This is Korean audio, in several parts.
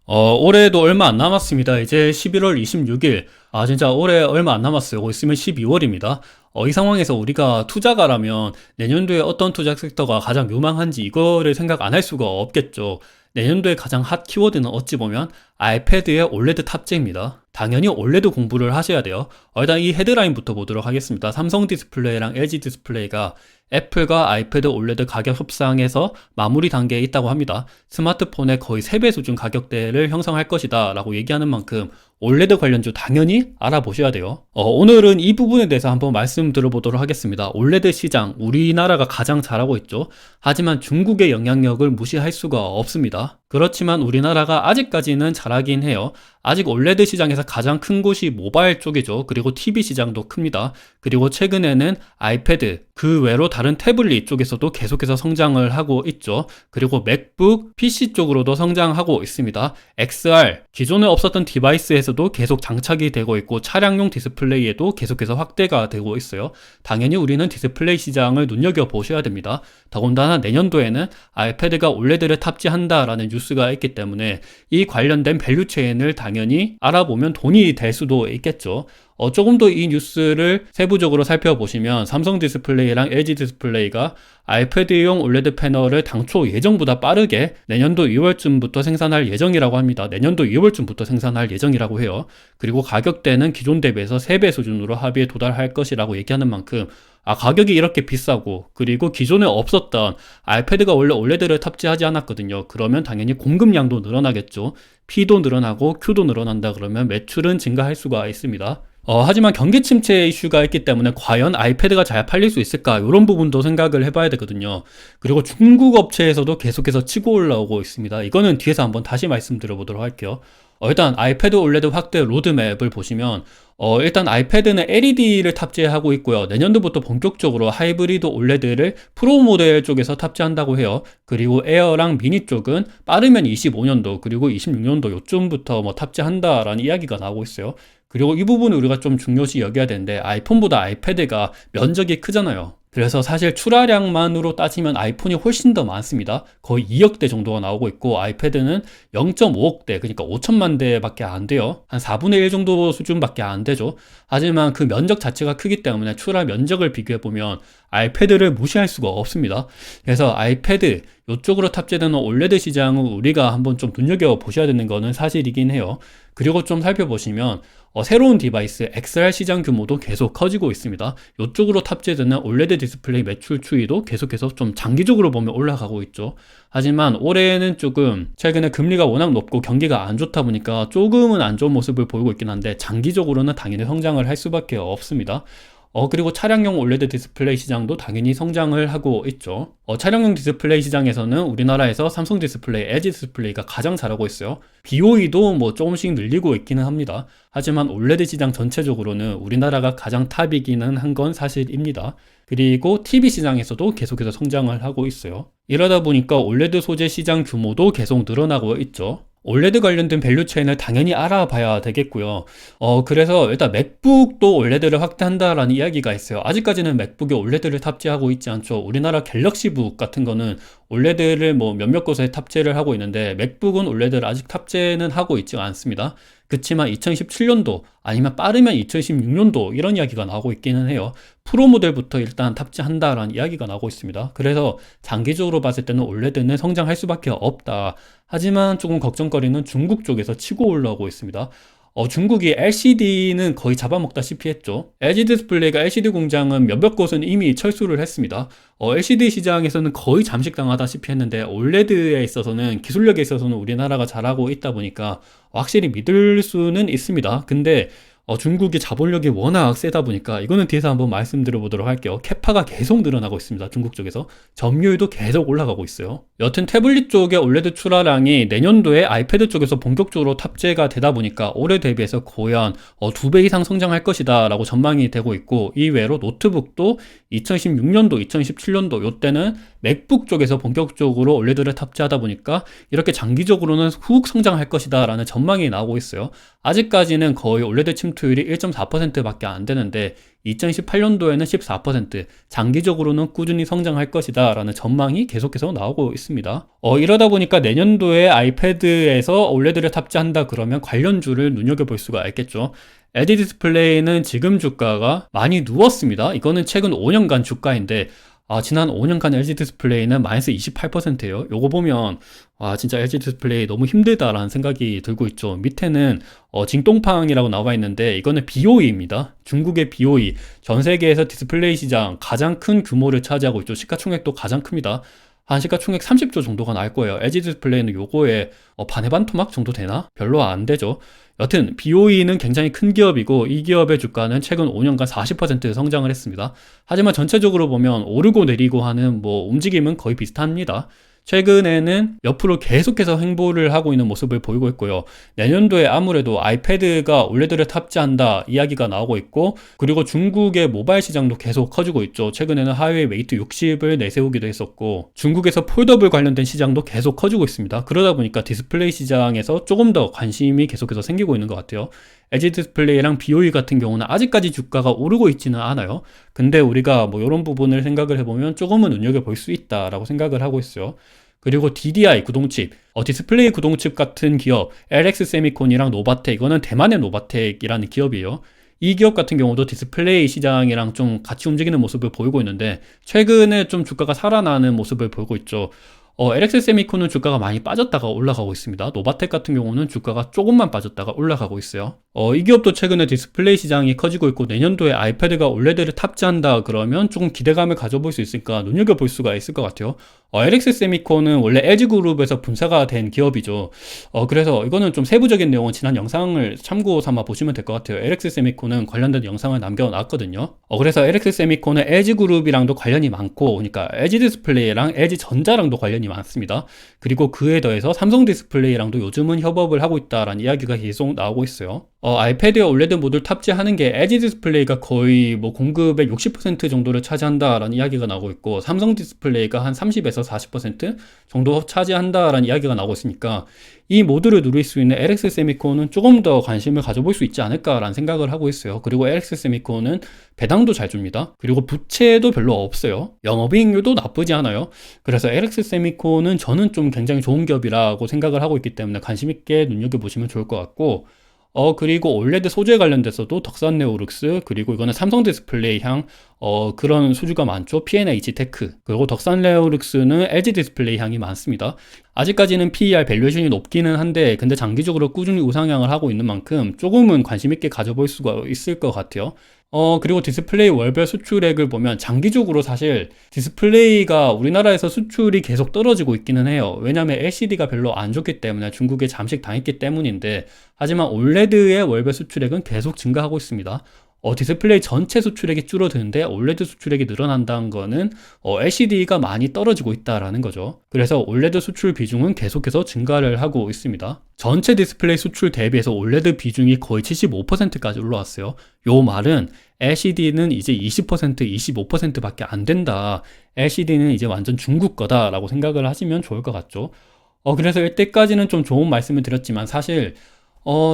올해도 얼마 안 남았습니다. 이제 11월 26일. 진짜 올해 얼마 안 남았어요. 곧 있으면 12월입니다. 이 상황에서 우리가 투자가라면 내년도에 어떤 투자 섹터가 가장 요망한지 이거를 생각 안 할 수가 없겠죠. 내년도에 가장 핫 키워드는 어찌 보면 아이패드의 올레드 탑재입니다. 당연히 올레드 공부를 하셔야 돼요. 일단 이 헤드라인부터 보도록 하겠습니다. 삼성 디스플레이랑 LG 디스플레이가 애플과 아이패드 올레드 가격 협상에서 마무리 단계에 있다고 합니다. 스마트폰의 거의 3배 수준 가격대를 형성할 것이다 라고 얘기하는 만큼 올레드 관련주 당연히 알아보셔야 돼요. 오늘은 이 부분에 대해서 한번 말씀 들어보도록 하겠습니다. 올레드 시장, 우리나라가 가장 잘하고 있죠. 하지만 중국의 영향력을 무시할 수가 없습니다. 그렇지만 우리나라가 아직까지는 잘하긴 해요. 아직 올레드 시장에서 가장 큰 곳이 모바일 쪽이죠. 그리고 TV 시장도 큽니다. 그리고 최근에는 아이패드, 그 외로 다른 태블릿 쪽에서도 계속해서 성장을 하고 있죠. 그리고 맥북, PC 쪽으로도 성장하고 있습니다. XR, 기존에 없었던 디바이스에서도 계속 장착이 되고 있고 차량용 디스플레이에도 계속해서 확대가 되고 있어요. 당연히 우리는 디스플레이 시장을 눈여겨보셔야 됩니다. 더군다나 내년도에는 아이패드가 올레드를 탑재한다라는 뉴스가 있기 때문에 이 관련된 밸류체인을 당연히 알아보면 돈이 될 수도 있겠죠. 조금 더 이 뉴스를 세부적으로 살펴보시면 삼성 디스플레이랑 LG 디스플레이가 아이패드용 올레드 패널을 당초 예정보다 빠르게 내년도 2월쯤부터 생산할 예정이라고 합니다. 내년도 2월쯤부터 생산할 예정이라고 해요. 그리고 가격대는 기존 대비해서 3배 수준으로 합의에 도달할 것이라고 얘기하는 만큼 가격이 이렇게 비싸고 그리고 기존에 없었던 아이패드가 원래 올레드를 탑재하지 않았거든요. 그러면 당연히 공급량도 늘어나겠죠. P도 늘어나고 Q도 늘어난다 그러면 매출은 증가할 수가 있습니다. 하지만 경기 침체 이슈가 있기 때문에 과연 아이패드가 잘 팔릴 수 있을까? 이런 부분도 생각을 해봐야 되거든요. 그리고 중국 업체에서도 계속해서 치고 올라오고 있습니다. 이거는 뒤에서 한번 다시 말씀드려보도록 할게요. 일단 아이패드 올레드 확대 로드맵을 보시면 일단 아이패드는 LED를 탑재하고 있고요. 내년도부터 본격적으로 하이브리드 올레드를 프로 모델 쪽에서 탑재한다고 해요. 그리고 에어랑 미니 쪽은 빠르면 25년도 그리고 26년도 요쯤부터 탑재한다라는 이야기가 나오고 있어요. 그리고 이 부분을 우리가 좀 중요시 여겨야 되는데 아이폰보다 아이패드가 면적이 크잖아요. 그래서 사실 출하량만으로 따지면 아이폰이 훨씬 더 많습니다. 거의 2억 대 정도가 나오고 있고 아이패드는 0.5억 대, 그러니까 5천만 대밖에 안 돼요. 한 4분의 1 정도 수준밖에 안 되죠. 하지만 그 면적 자체가 크기 때문에 출하 면적을 비교해보면 아이패드를 무시할 수가 없습니다. 그래서 아이패드 이쪽으로 탑재되는 올레드 시장을 우리가 한번 좀 눈여겨보셔야 되는 거는 사실이긴 해요. 그리고 좀 살펴보시면 새로운 디바이스 XR 시장 규모도 계속 커지고 있습니다. 이쪽으로 탑재되는 올레드 디스플레이 매출 추이도 계속해서 좀 장기적으로 보면 올라가고 있죠. 하지만 올해는 조금 최근에 금리가 워낙 높고 경기가 안 좋다 보니까 조금은 안 좋은 모습을 보이고 있긴 한데 장기적으로는 당연히 성장을 할 수밖에 없습니다. 그리고 차량용 올레드 디스플레이 시장도 당연히 성장을 하고 있죠. 차량용 디스플레이 시장에서는 우리나라에서 삼성 디스플레이, LG 디스플레이가 가장 잘하고 있어요. BOE도 조금씩 늘리고 있기는 합니다. 하지만 올레드 시장 전체적으로는 우리나라가 가장 탑이기는 한 건 사실입니다. 그리고 TV 시장에서도 계속해서 성장을 하고 있어요. 이러다 보니까 올레드 소재 시장 규모도 계속 늘어나고 있죠. 올레드 관련된 밸류체인을 당연히 알아봐야 되겠고요. 그래서 일단 맥북도 올레드를 확대한다라는 이야기가 있어요. 아직까지는 맥북에 올레드를 탑재하고 있지 않죠. 우리나라 갤럭시북 같은 거는 올레드를 몇몇 곳에 탑재를 하고 있는데 맥북은 올레드를 아직 탑재는 하고 있지 않습니다. 그렇지만 2017년도 아니면 빠르면 2016년도 이런 이야기가 나오고 있기는 해요. 프로 모델부터 일단 탑재한다라는 이야기가 나오고 있습니다. 그래서 장기적으로 봤을 때는 올레드는 성장할 수밖에 없다. 하지만 조금 걱정거리는 중국 쪽에서 치고 올라오고 있습니다. 중국이 LCD는 거의 잡아먹다시피 했죠. LG 디스플레이가 LCD 공장은 몇몇 곳은 이미 철수를 했습니다. LCD 시장에서는 거의 잠식당하다시피 했는데 올레드에 있어서는 기술력에 있어서는 우리나라가 잘하고 있다 보니까 확실히 믿을 수는 있습니다. 근데 중국이 자본력이 워낙 세다 보니까 이거는 뒤에서 한번 말씀드려 보도록 할게요. 캐파가 계속 늘어나고 있습니다. 중국 쪽에서 점유율도 계속 올라가고 있어요. 여튼 태블릿 쪽의 올레드 출하량이 내년도에 아이패드 쪽에서 본격적으로 탑재가 되다 보니까 올해 대비해서 거의 한 2배 이상 성장할 것이다 라고 전망이 되고 있고, 이외로 노트북도 2016년도 2017년도 이때는 맥북 쪽에서 본격적으로 올레드를 탑재하다 보니까 이렇게 장기적으로는 훅 성장할 것이다 라는 전망이 나오고 있어요. 아직까지는 거의 올레드 침투 성장률이 1.4%밖에 안 되는데 2018년도에는 14%, 장기적으로는 꾸준히 성장할 것이다 라는 전망이 계속해서 나오고 있습니다. 이러다 보니까 내년도에 아이패드에서 OLED를 탑재한다 그러면 관련주를 눈여겨볼 수가 있겠죠. LG 디스플레이는 지금 주가가 많이 누웠습니다. 이거는 최근 5년간 주가인데 지난 5년간 LG 디스플레이는 마이너스 28%예요. 요거 보면 진짜 LG 디스플레이 너무 힘들다라는 생각이 들고 있죠. 밑에는 징동팡이라고 나와 있는데 이거는 BOE입니다. 중국의 BOE. 전 세계에서 디스플레이 시장 가장 큰 규모를 차지하고 있죠. 시가총액도 가장 큽니다. 한 시가총액 30조 정도가 나올 거예요. LG 디스플레이는 요거에 반의 반 토막 정도 되나? 별로 안 되죠. 여튼 BOE는 굉장히 큰 기업이고 이 기업의 주가는 최근 5년간 40% 성장을 했습니다. 하지만 전체적으로 보면 오르고 내리고 하는 움직임은 거의 비슷합니다. 최근에는 옆으로 계속해서 횡보를 하고 있는 모습을 보이고 있고요. 내년도에 아무래도 아이패드가 OLED를 탑재한다 이야기가 나오고 있고, 그리고 중국의 모바일 시장도 계속 커지고 있죠. 최근에는 하웨이 메이트 60을 내세우기도 했었고, 중국에서 폴더블 관련된 시장도 계속 커지고 있습니다. 그러다 보니까 디스플레이 시장에서 조금 더 관심이 계속해서 생기고 있는 것 같아요. LG 디스플레이랑 BOE 같은 경우는 아직까지 주가가 오르고 있지는 않아요. 근데 우리가 이런 부분을 생각을 해보면 조금은 눈여겨볼 수 있다라고 생각을 하고 있어요. 그리고 DDI 구동칩, 디스플레이 구동칩 같은 기업, LX 세미콘이랑 노바텍, 이거는 대만의 노바텍이라는 기업이에요. 이 기업 같은 경우도 디스플레이 시장이랑 좀 같이 움직이는 모습을 보이고 있는데 최근에 좀 주가가 살아나는 모습을 보이고 있죠. LX 세미콘은 주가가 많이 빠졌다가 올라가고 있습니다. 노바텍 같은 경우는 주가가 조금만 빠졌다가 올라가고 있어요. 이 기업도 최근에 디스플레이 시장이 커지고 있고 내년도에 아이패드가 OLED를 탑재한다 그러면 조금 기대감을 가져볼 수 있으니까 눈여겨볼 수가 있을 것 같아요. LX 세미콘은 원래 LG그룹에서 분사가 된 기업이죠. 그래서 이거는 좀 세부적인 내용은 지난 영상을 참고 삼아 보시면 될 것 같아요. LX 세미콘은 관련된 영상을 남겨놨거든요. 그래서 LX 세미콘은 LG그룹이랑도 관련이 많고, 그러니까 LG 디스플레이랑 LG전자랑도 관련이 많습니다. 그리고 그에 더해서 삼성 디스플레이랑도 요즘은 협업을 하고 있다라는 이야기가 계속 나오고 있어요. 아이패드에 OLED 모듈 탑재하는 게 LG 디스플레이가 거의 공급의 60% 정도를 차지한다라는 이야기가 나오고 있고, 삼성 디스플레이가 한 30에서 40% 정도 차지한다라는 이야기가 나오고 있으니까 이 모듈을 누릴 수 있는 LX 세미콘은 조금 더 관심을 가져볼 수 있지 않을까라는 생각을 하고 있어요. 그리고 LX 세미콘은 배당도 잘 줍니다. 그리고 부채도 별로 없어요. 영업이익률도 나쁘지 않아요. 그래서 LX 세미콘은 저는 좀 굉장히 좋은 기업이라고 생각을 하고 있기 때문에 관심 있게 눈여겨보시면 좋을 것 같고, 그리고 OLED 소재 관련돼서도 덕산네오룩스, 그리고 이거는 삼성 디스플레이 향 그런 수주가 많죠. P&H 테크. 그리고 덕산네오룩스는 LG 디스플레이 향이 많습니다. 아직까지는 PER 밸류에이션이 높기는 한데 근데 장기적으로 꾸준히 우상향을 하고 있는 만큼 조금은 관심 있게 가져볼 수가 있을 것 같아요. 그리고 디스플레이 월별 수출액을 보면 장기적으로 사실 디스플레이가 우리나라에서 수출이 계속 떨어지고 있기는 해요. 왜냐하면 LCD가 별로 안 좋기 때문에 중국에 잠식 당했기 때문인데, 하지만 OLED의 월별 수출액은 계속 증가하고 있습니다. 디스플레이 전체 수출액이 줄어드는데 OLED 수출액이 늘어난다는 거는 LCD가 많이 떨어지고 있다라는 거죠. 그래서 OLED 수출 비중은 계속해서 증가를 하고 있습니다. 전체 디스플레이 수출 대비해서 OLED 비중이 거의 75%까지 올라왔어요. 요 말은 LCD는 이제 20%, 25%밖에 안 된다. LCD는 이제 완전 중국 거다라고 생각을 하시면 좋을 것 같죠. 그래서 이때까지는 좀 좋은 말씀을 드렸지만 사실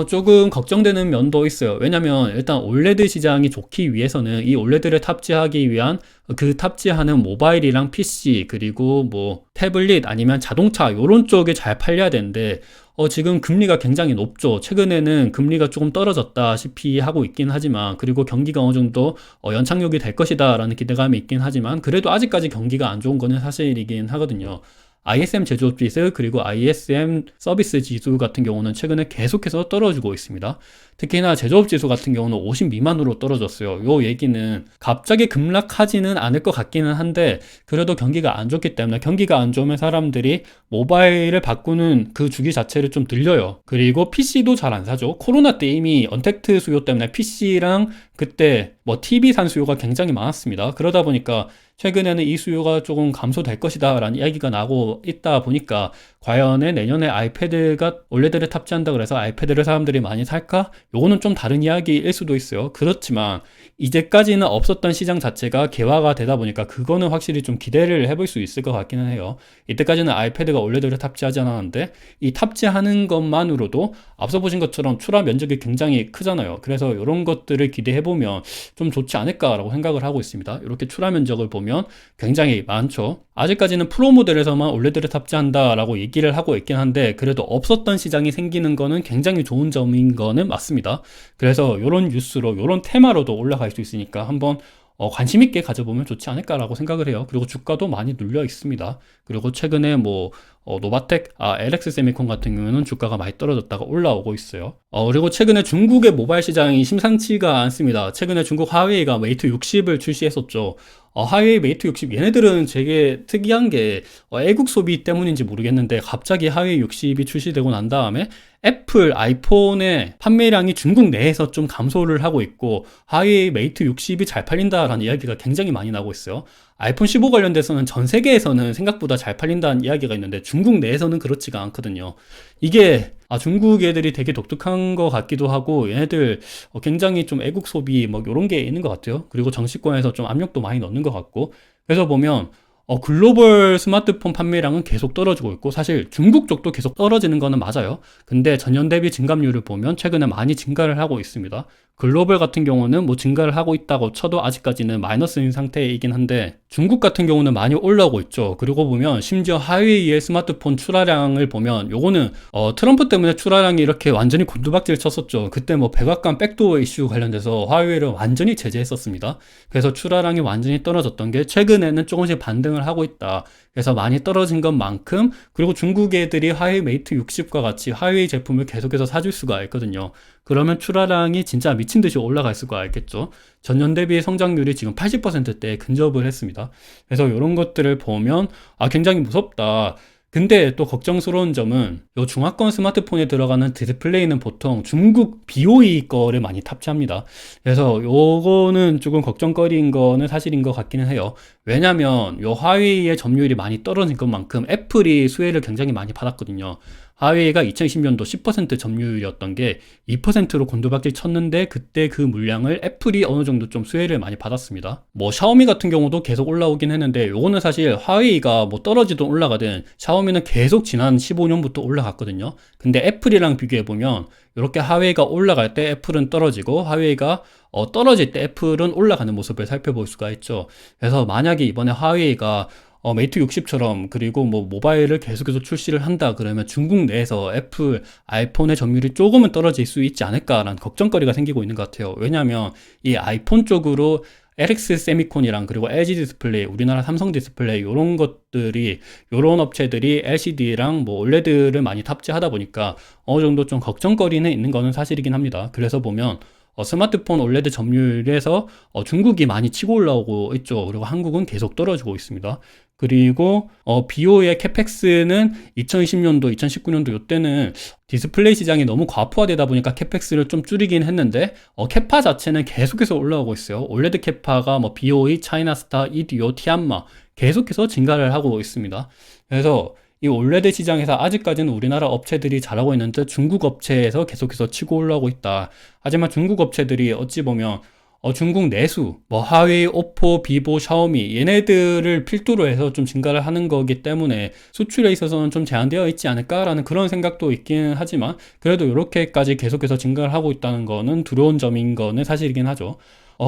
조금 걱정되는 면도 있어요. 왜냐면 일단 OLED 시장이 좋기 위해서는 이 OLED를 탑재하기 위한 그 탑재하는 모바일이랑 PC, 그리고 태블릿 아니면 자동차 요런 쪽에 잘 팔려야 되는데 지금 금리가 굉장히 높죠. 최근에는 금리가 조금 떨어졌다시피 하고 있긴 하지만, 그리고 경기가 어느 정도 연착륙이 될 것이다 라는 기대감이 있긴 하지만, 그래도 아직까지 경기가 안 좋은 거는 사실이긴 하거든요. ISM 제조업 지수, 그리고 ISM 서비스 지수 같은 경우는 최근에 계속해서 떨어지고 있습니다. 특히나 제조업 지수 같은 경우는 50 미만으로 떨어졌어요. 요 얘기는 갑자기 급락하지는 않을 것 같기는 한데, 그래도 경기가 안 좋기 때문에, 경기가 안 좋으면 사람들이 모바일을 바꾸는 그 주기 자체를 좀 늘려요. 그리고 PC도 잘 안 사죠. 코로나 때 이미 언택트 수요 때문에 PC랑 그때 뭐 TV 산 수요가 굉장히 많았습니다. 그러다 보니까 최근에는 이 수요가 조금 감소될 것이다 라는 이야기가 나오고 있다 보니까 과연 내년에 아이패드가 올레드를 탑재한다 그래서 아이패드를 사람들이 많이 살까? 요거는 좀 다른 이야기일 수도 있어요. 그렇지만 이제까지는 없었던 시장 자체가 개화가 되다 보니까 그거는 확실히 좀 기대를 해볼 수 있을 것 같기는 해요. 이때까지는 아이패드가 올레드를 탑재하지 않았는데 이 탑재하는 것만으로도 앞서 보신 것처럼 출하 면적이 굉장히 크잖아요. 그래서 이런 것들을 기대해보면 좀 좋지 않을까라고 생각을 하고 있습니다. 이렇게 출하 면적을 보면 굉장히 많죠. 아직까지는 프로 모델에서만 올레드를 탑재한다라고 얘기를 하고 있긴 한데 그래도 없었던 시장이 생기는 거는 굉장히 좋은 점인 거는 맞습니다. 그래서 이런 뉴스로 이런 테마로도 올라갈 수 있으니까 한번 관심 있게 가져보면 좋지 않을까라고 생각을 해요. 그리고 주가도 많이 눌려 있습니다. 그리고 최근에 뭐 노바텍, LX 세미콘 같은 경우는 주가가 많이 떨어졌다가 올라오고 있어요. 그리고 최근에 중국의 모바일 시장이 심상치가 않습니다. 최근에 중국 화웨이가 메이트 60을 출시했었죠. 화웨이 메이트 60 얘네들은 되게 특이한 게 애국 소비 때문인지 모르겠는데 갑자기 화웨이 60이 출시되고 난 다음에 애플 아이폰의 판매량이 중국 내에서 좀 감소를 하고 있고 화웨이 메이트 60이 잘 팔린다라는 이야기가 굉장히 많이 나오고 있어요. 아이폰 15 관련돼서는 전 세계에서는 생각보다 잘 팔린다는 이야기가 있는데 중국 내에서는 그렇지가 않거든요. 이게 중국 애들이 되게 독특한 것 같기도 하고 얘네들 굉장히 좀 애국 소비 뭐 이런 게 있는 것 같아요. 그리고 정치권에서 좀 압력도 많이 넣는 것 같고 그래서 보면 글로벌 스마트폰 판매량은 계속 떨어지고 있고 사실 중국 쪽도 계속 떨어지는 거는 맞아요. 근데 전년 대비 증감률을 보면 최근에 많이 증가를 하고 있습니다. 글로벌 같은 경우는 뭐 증가를 하고 있다고 쳐도 아직까지는 마이너스인 상태이긴 한데 중국 같은 경우는 많이 올라오고 있죠. 그리고 보면 심지어 화웨이의 스마트폰 출하량을 보면 요거는 트럼프 때문에 출하량이 이렇게 완전히 곤두박질 쳤었죠. 그때 뭐 백악관 백도어 이슈 관련돼서 화웨이를 완전히 제재했었습니다. 그래서 출하량이 완전히 떨어졌던 게 최근에는 조금씩 반등을 하고 있다. 그래서 많이 떨어진 것만큼 그리고 중국 애들이 화웨이 메이트 60과 같이 화웨이 제품을 계속해서 사줄 수가 있거든요. 그러면 출하량이 진짜 미친 듯이 올라갈 수가 알겠죠. 전년 대비 성장률이 지금 80%대에 근접을 했습니다. 그래서 이런 것들을 보면 굉장히 무섭다. 근데 또 걱정스러운 점은 요 중화권 스마트폰에 들어가는 디스플레이는 보통 중국 BOE 거를 많이 탑재합니다. 그래서 요거는 조금 걱정거리인 거는 사실인 것 같기는 해요. 왜냐면 요 화웨이의 점유율이 많이 떨어진 것만큼 애플이 수혜를 굉장히 많이 받았거든요. 화웨이가 2020년도 10% 점유율이었던 게 2%로 곤두박질 쳤는데 그때 그 물량을 애플이 어느 정도 좀 수혜를 많이 받았습니다. 뭐 샤오미 같은 경우도 계속 올라오긴 했는데 요거는 사실 화웨이가 뭐 떨어지든 올라가든 샤오미는 계속 지난 15년부터 올라갔거든요. 근데 애플이랑 비교해보면 이렇게 화웨이가 올라갈 때 애플은 떨어지고 화웨이가 떨어질 때 애플은 올라가는 모습을 살펴볼 수가 있죠. 그래서 만약에 이번에 화웨이가 메이트 60처럼 그리고 뭐 모바일을 계속해서 출시를 한다 그러면 중국 내에서 애플 아이폰의 점유율이 조금은 떨어질 수 있지 않을까라는 걱정거리가 생기고 있는 것 같아요. 왜냐하면 이 아이폰 쪽으로 LX 세미콘이랑 그리고 LG 디스플레이, 우리나라 삼성 디스플레이 이런 것들이 이런 업체들이 LCD랑 뭐 OLED를 많이 탑재하다 보니까 어느 정도 좀 걱정거리는 있는 거는 사실이긴 합니다. 그래서 보면 스마트폰 OLED 점유율에서 중국이 많이 치고 올라오고 있죠. 그리고 한국은 계속 떨어지고 있습니다. 그리고 BO의 캐펙스는 2020년도, 2019년도 이때는 디스플레이 시장이 너무 과포화되다 보니까 캐펙스를 좀 줄이긴 했는데 캐파 자체는 계속해서 올라오고 있어요. 올레드 캐파가 뭐 BOE, 차이나스타, 이디오, 티안마 계속해서 증가를 하고 있습니다. 그래서 이 올레드 시장에서 아직까지는 우리나라 업체들이 잘하고 있는데 중국 업체에서 계속해서 치고 올라오고 있다. 하지만 중국 업체들이 어찌 보면 중국 내수, 뭐 화웨이, 오포, 비보, 샤오미 얘네들을 필두로 해서 좀 증가를 하는 거기 때문에 수출에 있어서는 좀 제한되어 있지 않을까라는 그런 생각도 있긴 하지만 그래도 이렇게까지 계속해서 증가를 하고 있다는 거는 두려운 점인 거는 사실이긴 하죠.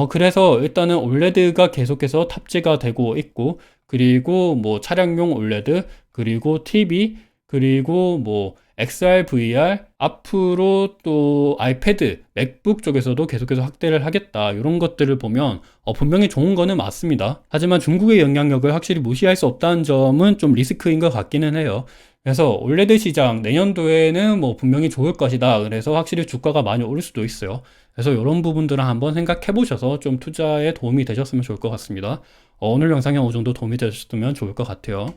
그래서 일단은 올레드가 계속해서 탑재가 되고 있고 그리고 뭐 차량용 올레드 그리고 TV 그리고 뭐 XR, VR, 앞으로 또 아이패드, 맥북 쪽에서도 계속해서 확대를 하겠다. 이런 것들을 보면 분명히 좋은 거는 맞습니다. 하지만 중국의 영향력을 확실히 무시할 수 없다는 점은 좀 리스크인 것 같기는 해요. 그래서 올레드 시장 내년도에는 뭐 분명히 좋을 것이다. 그래서 확실히 주가가 많이 오를 수도 있어요. 그래서 이런 부분들은 한번 생각해 보셔서 좀 투자에 도움이 되셨으면 좋을 것 같습니다. 오늘 영상이 어느 정도 도움이 되셨으면 좋을 것 같아요.